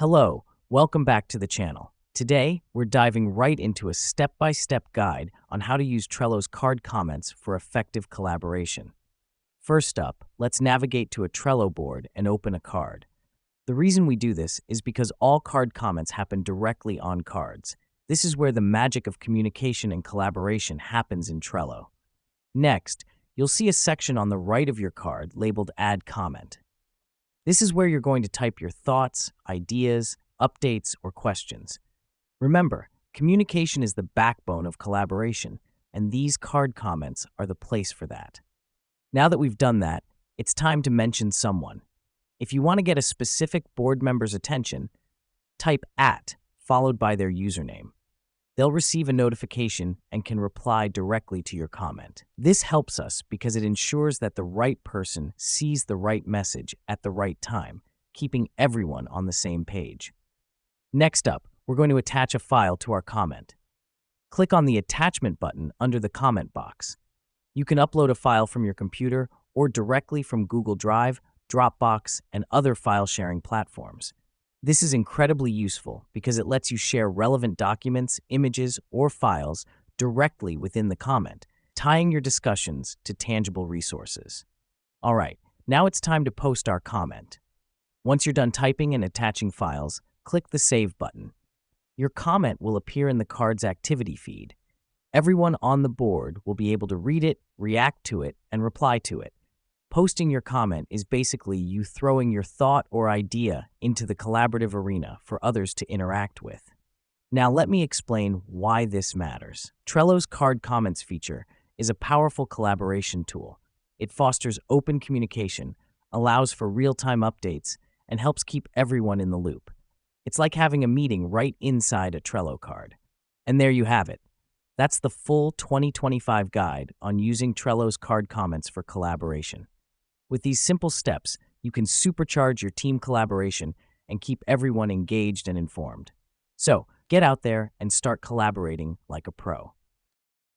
Hello, welcome back to the channel. Today, we're diving right into a step-by-step guide on how to use Trello's card comments for effective collaboration. First up, let's navigate to a Trello board and open a card. The reason we do this is because all card comments happen directly on cards. This is where the magic of communication and collaboration happens in Trello. Next, you'll see a section on the right of your card labeled Add Comment. This is where you're going to type your thoughts, ideas, updates, or questions. Remember, communication is the backbone of collaboration, and these card comments are the place for that. Now that we've done that, it's time to mention someone. If you want to get a specific board member's attention, type followed by their username. They'll receive a notification and can reply directly to your comment. This helps us because it ensures that the right person sees the right message at the right time, keeping everyone on the same page. Next up, we're going to attach a file to our comment. Click on the Attachment button under the comment box. You can upload a file from your computer or directly from Google Drive, Dropbox, and other file-sharing platforms. This is incredibly useful because it lets you share relevant documents, images, or files directly within the comment, tying your discussions to tangible resources. All right, now it's time to post our comment. Once you're done typing and attaching files, click the Save button. Your comment will appear in the card's activity feed. Everyone on the board will be able to read it, react to it, and reply to it. Posting your comment is basically you throwing your thought or idea into the collaborative arena for others to interact with. Now let me explain why this matters. Trello's Card Comments feature is a powerful collaboration tool. It fosters open communication, allows for real-time updates, and helps keep everyone in the loop. It's like having a meeting right inside a Trello card. And there you have it. That's the full 2025 guide on using Trello's Card Comments for collaboration. With these simple steps, you can supercharge your team collaboration and keep everyone engaged and informed. So, get out there and start collaborating like a pro.